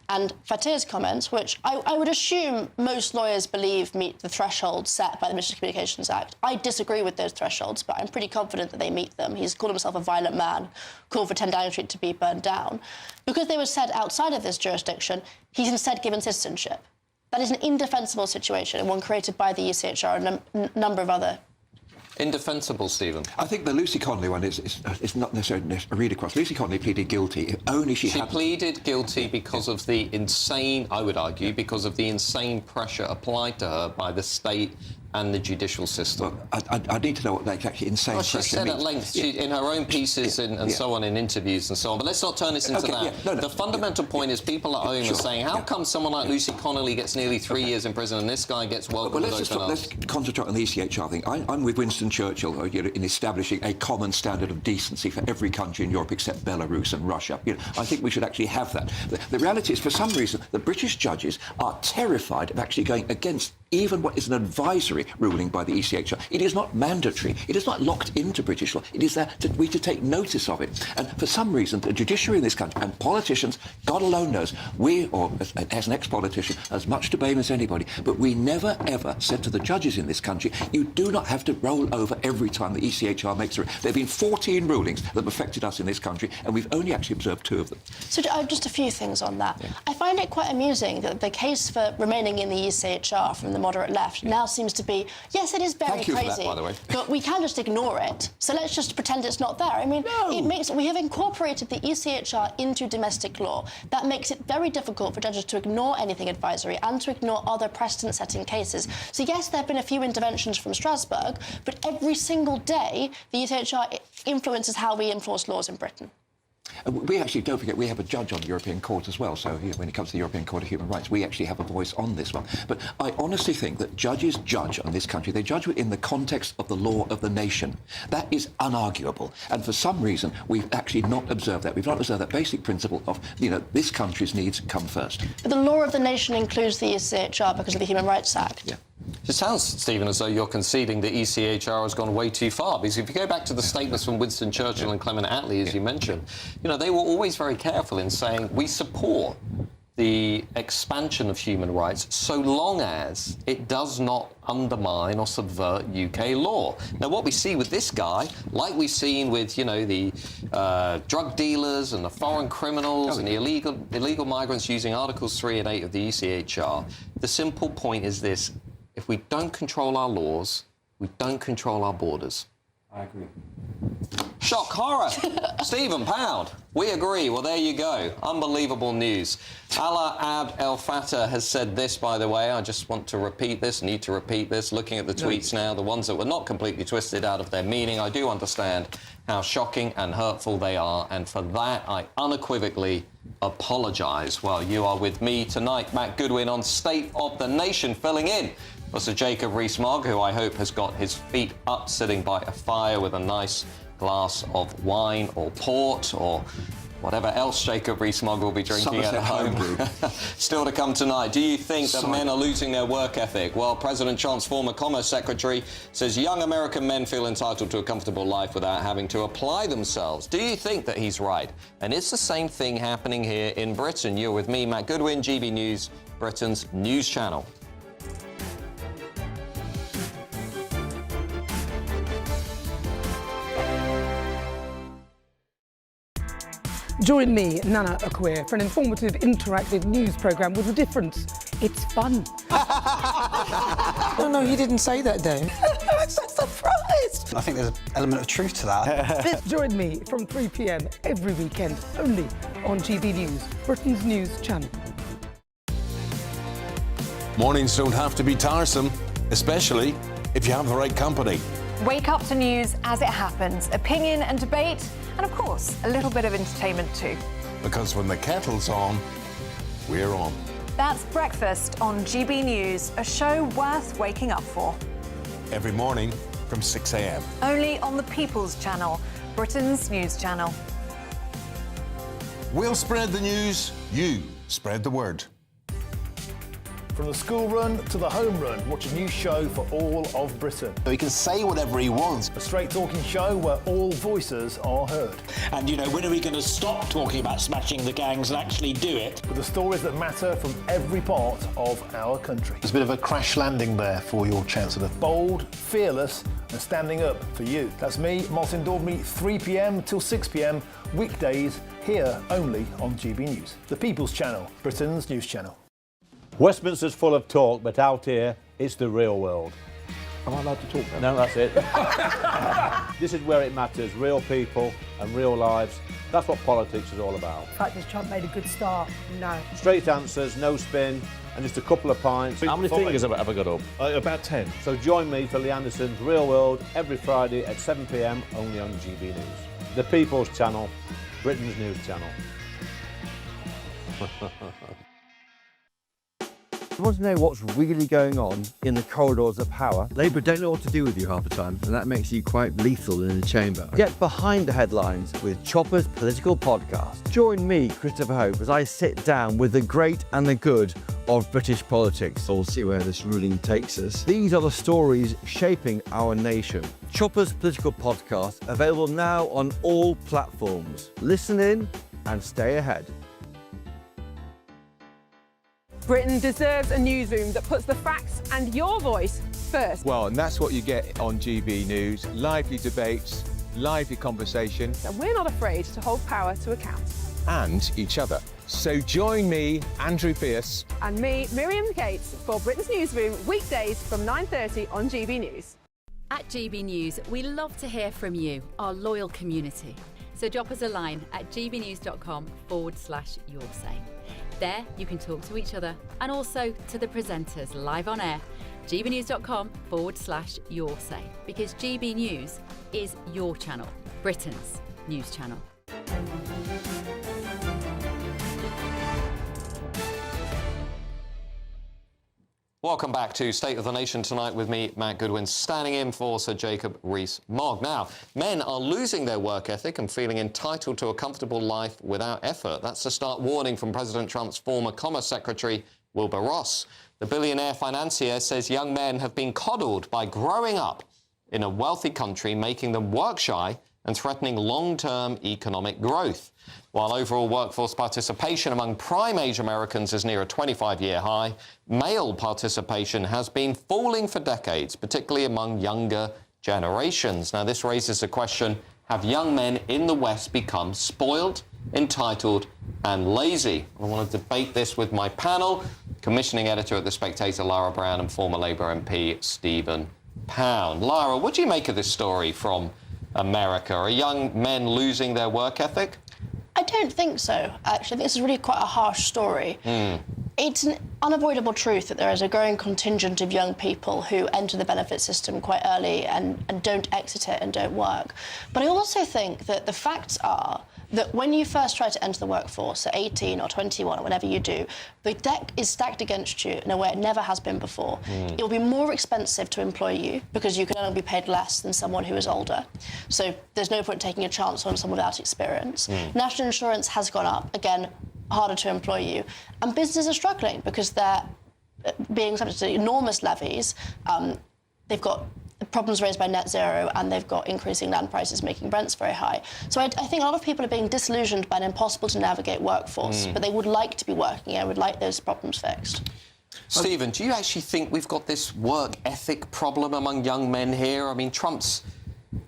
and Fateh's comments, which I would assume most lawyers believe meet the threshold set by the Malicious Communications Act. I disagree with those thresholds, but I'm pretty confident that they meet them. He's called himself a violent man, called for 10 Downing Street to be burned down. Because they were said outside of this jurisdiction, he's instead given citizenship. That is an indefensible situation, and one created by the ECHR and a number of other. Indefensible, Stephen. I think the Lucy Connolly one is not necessarily a read across. Lucy Connolly pleaded guilty. If only she pleaded guilty because of the insane, I would argue, because of the insane pressure applied to her by the state and the judicial system? Well, I need to know what exactly insane She pressure said means. at length in her own pieces and so on, in interviews and so on. But let's not turn this into that. The fundamental point is people at home are saying, how come someone like Lucy Connolly gets nearly 3 years in prison and this guy gets welcomed with open arms? Let's concentrate on the ECHR thing. I'm with Winston Churchill in establishing a common standard of decency for every country in Europe except Belarus and Russia. I think we should actually have that. The reality is, for some reason, the British judges are terrified of actually going against even what is an advisory ruling by the ECHR. It is not mandatory. It is not locked into British law. It is there we to take notice of it. And for some reason, the judiciary in this country and politicians, God alone knows, we, or as an ex-politician, as much to blame as anybody, but we never, ever said to the judges in this country, you do not have to roll over every time the ECHR makes a ruling. There have been 14 rulings that have affected us in this country, and we've only actually observed 2 of them. So just a few things on that. Yeah. I find it quite amusing that the case for remaining in the ECHR from the moderate left now seems to be, yes, it is very crazy, for that, by the way. but we can just ignore it. So let's just pretend it's not there. I mean, we have incorporated the ECHR into domestic law. That makes it very difficult for judges to ignore anything advisory and to ignore other precedent-setting cases. So yes, there have been a few interventions from Strasbourg, but every single day the ECHR influences how we enforce laws in Britain. We actually, don't forget, we have a judge on the European Court as well, so when it comes to the European Court of Human Rights, we actually have a voice on this one. But I honestly think that judges judge on this country. They judge in the context of the law of the nation. That is unarguable. And for some reason, we've actually not observed that. We've not observed that basic principle of, this country's needs come first. But the law of the nation includes the ECHR because of the Human Rights Act. Yeah. It sounds, Stephen, as though you're conceding that ECHR has gone way too far, because if you go back to the statements from Winston Churchill and Clement Attlee, as you mentioned, they were always very careful in saying we support the expansion of human rights so long as it does not undermine or subvert UK law. Now, what we see with this guy, like we've seen with, the drug dealers and the foreign criminals and the illegal migrants using Articles 3 and 8 of the ECHR, the simple point is this: if we don't control our laws, we don't control our borders. I agree. Shock horror. Stephen Pound, we agree. Well, there you go. Unbelievable news. Alaa Abd El Fattah has said this, by the way. I just want to repeat this, need to repeat this. Looking at the tweets now, the ones that were not completely twisted out of their meaning, I do understand how shocking and hurtful they are, and for that I unequivocally apologise. Well, you are with me tonight, Matt Goodwin, on State of the Nation, filling in for Sir Jacob Rees-Mogg, who I hope has got his feet up, sitting by a fire with a nice glass of wine or port or whatever else Jacob Rees-Mogg will be drinking at home. Still to come tonight. Do you think that men are losing their work ethic? Well, President Trump's former Commerce Secretary says young American men feel entitled to a comfortable life without having to apply themselves. Do you think that he's right? And is the same thing happening here in Britain? You're with me, Matt Goodwin, GB News, Britain's news channel. Join me, Nana Akwe, for an informative, interactive news programme with a difference. It's fun. No, he didn't say that, though. I'm so surprised. I think there's an element of truth to that. Join me from 3 p.m. every weekend, only on GB News, Britain's news channel. Mornings don't have to be tiresome, especially if you have the right company. Wake up to news as it happens, opinion and debate, and of course, a little bit of entertainment too. Because when the kettle's on, we're on. That's Breakfast on GB News, a show worth waking up for. Every morning from 6 a.m. Only on the People's Channel, Britain's news channel. We'll spread the news, you spread the word. From the school run to the home run, watch a new show for all of Britain. So he can say whatever he wants. A straight-talking show where all voices are heard. And, when are we going to stop talking about smashing the gangs and actually do it? With the stories that matter from every part of our country. There's a bit of a crash landing there for your Chancellor. Bold, fearless and standing up for you. That's me, Martin Daubney, 3 p.m. till 6 p.m, weekdays, here only on GB News. The People's Channel, Britain's news channel. Westminster's full of talk, but out here, it's the real world. Am I allowed to talk now? No, that's it. This is where it matters. Real people and real lives. That's what politics is all about. In fact, has Trump made a good start? No. Straight answers, no spin, and just a couple of pints. How many fingers have I got up? About 10. So join me for Lee Anderson's Real World every Friday at 7 p.m. only on GB News. The People's Channel, Britain's news channel. You want to know what's really going on in the corridors of power? Labour don't know what to do with you half the time, and that makes you quite lethal in the chamber. Get behind the headlines with Chopper's Political Podcast. Join me, Christopher Hope, as I sit down with the great and the good of British politics. We'll see where this ruling takes us. These are the stories shaping our nation. Chopper's Political Podcast, available now on all platforms. Listen in and stay ahead. Britain deserves a newsroom that puts the facts and your voice first. Well, and that's what you get on GB News. Lively debates, lively conversation. And we're not afraid to hold power to account. And each other. So join me, Andrew Pearce. And me, Miriam Gates, for Britain's Newsroom, weekdays from 9:30 on GB News. At GB News, we love to hear from you, our loyal community. So drop us a line at gbnews.com/yoursay. There, you can talk to each other and also to the presenters live on air. gbnews.com/yoursay, because GB News is your channel, Britain's news channel. Welcome back to State of the Nation tonight with me, Matt Goodwin, standing in for Sir Jacob Rees-Mogg. Now, men are losing their work ethic and feeling entitled to a comfortable life without effort. That's a stark warning from President Trump's former Commerce Secretary, Wilbur Ross. The billionaire financier says young men have been coddled by growing up in a wealthy country, making them work shy and threatening long-term economic growth. While overall workforce participation among prime-age Americans is near a 25-year high, male participation has been falling for decades, particularly among younger generations. Now, this raises the question, have young men in the West become spoiled, entitled and lazy? I want to debate this with my panel, commissioning editor at The Spectator, Lara Brown, and former Labour MP, Stephen Pound. Lara, what do you make of this story from America? Are young men losing their work ethic? I don't think so, actually. I think this is really quite a harsh story. It's an unavoidable truth that there is a growing contingent of young people who enter the benefit system quite early and don't exit it and don't work. But I also think that the facts are that when you first try to enter the workforce at 18 or 21 or whatever you do, the deck is stacked against you in a way it never has been before. It'll be more expensive to employ you because you can only be paid less than someone who is older. So there's no point taking a chance on someone without experience. National insurance has gone up, again, harder to employ you. And businesses are struggling because they're being subject to enormous levies. They've got problems raised by net zero, and they've got increasing land prices making rents very high. So I think a lot of people are being disillusioned by an impossible to navigate workforce, but they would like to be working and would like those problems fixed. Stephen, do you actually think we've got this work ethic problem among young men here? I mean, Trump's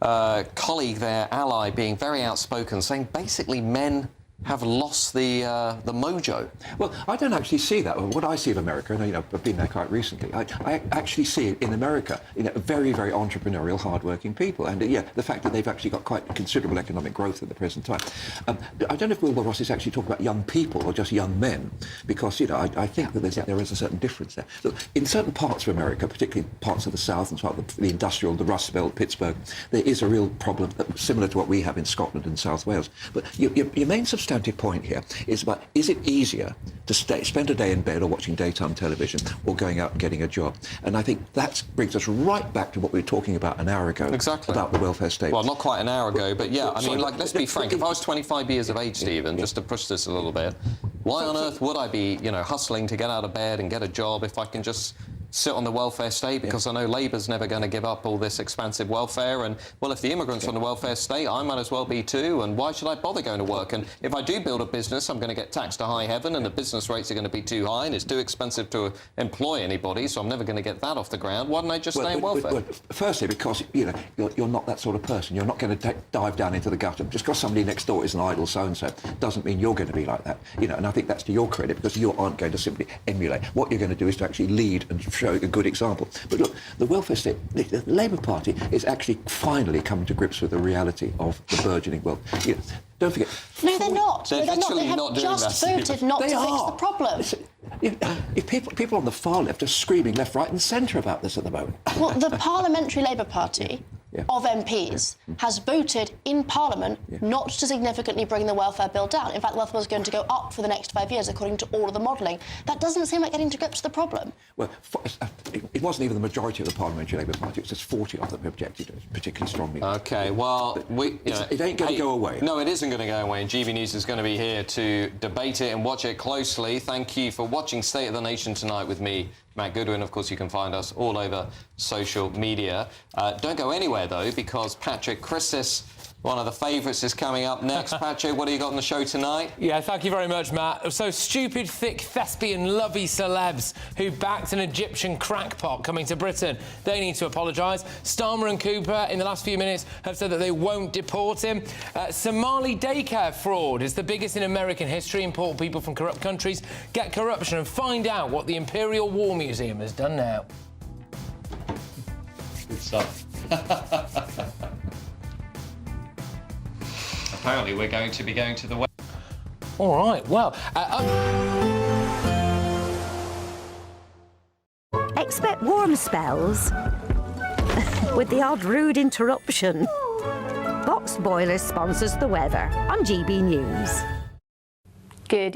colleague, their ally, being very outspoken, saying basically men have lost the mojo. Well, I don't actually see that. What I see of America, and I've been there quite recently, I actually see in America, very, very entrepreneurial, hard-working people, and the fact that they've actually got quite considerable economic growth at the present time. I don't know if Wilbur Ross is actually talking about young people or just young men, because I think that there is a certain difference there. Look, in certain parts of America, particularly parts of the South and sort of the industrial, the Rust Belt, Pittsburgh, there is a real problem similar to what we have in Scotland and South Wales. But your main substantive point here is about, is it easier to spend a day in bed or watching daytime television or going out and getting a job? And I think that brings us right back to what we were talking about an hour ago. Exactly. About the welfare state. Well, not quite an hour ago, but yeah, I mean, let's be frank. If I was 25 years of age, Stephen, just to push this a little bit, why on earth would I be, hustling to get out of bed and get a job if I can just sit on the welfare state, because I know Labour's never going to give up all this expansive welfare, and, well, if the immigrants on the welfare state, I might as well be too, and why should I bother going to work? And if I do build a business, I'm going to get taxed to high heaven, and the business rates are going to be too high, and it's too expensive to employ anybody, so I'm never going to get that off the ground. Why don't I just stay in welfare? Firstly, because, you're not that sort of person. You're not going to dive down into the gutter. Just because somebody next door is an idle so-and-so doesn't mean you're going to be like that. And I think that's to your credit, because you aren't going to simply emulate. What you're going to do is to actually lead and showing a good example. But look, the welfare state, the Labour Party is actually finally coming to grips with the reality of the burgeoning wealth. You know, don't forget. No, they're not. They're No, they're not. literally They have not doing just that. voted not They to fix are. the problem. If people on the far left are screaming left, right and centre about this at the moment. Well, the Parliamentary Labour Party of MPs has voted in Parliament not to significantly bring the welfare bill down. In fact, the welfare bill is going to go up for the next 5 years, according to all of the modelling. That doesn't seem like getting to grips with the problem. Well, it wasn't even the majority of the Parliamentary Labour Party. It's just 40 of them who objected particularly strongly. OK, well, it ain't going to go away. No, it isn't going to go away, and GB News is going to be here to debate it and watch it closely. Thank you for watching State of the Nation tonight with me, Matt Goodwin. Of course, you can find us all over social media. Don't go anywhere, though, because Patrick Christis, one of the favourites, is coming up next. Patrick, what do you got on the show tonight? Yeah, thank you very much, Matt. So, stupid, thick, thespian, lovey celebs who backed an Egyptian crackpot coming to Britain. They need to apologise. Starmer and Cooper, in the last few minutes, have said that they won't deport him. Somali daycare fraud is the biggest in American history. Import people from corrupt countries, get corruption, and find out what the Imperial War Museum has done now. Good stuff. Apparently, we're going to be going to the... All right, well... Expect warm spells with the odd rude interruption. Box Boiler sponsors the weather on GB News. Good evening.